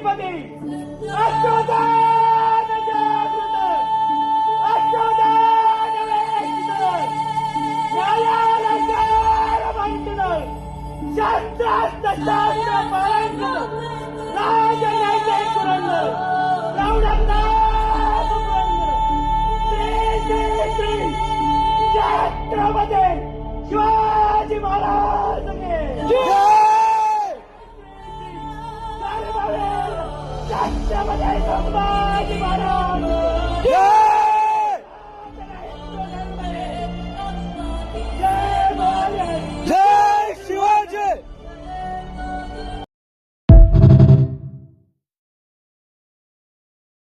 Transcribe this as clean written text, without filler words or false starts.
छत्रपती अष्टोदान जागृत अष्टोदान वेक्षित न्यायालय भांडण शास्त्रास्त्र शास्त्र पारायण राज न्याय पुरंदर प्रौढनाथ पुरंदर श्री श्री श्री छत्रपती शिवाजी महाराज के छत्रपती संभाजी महाराज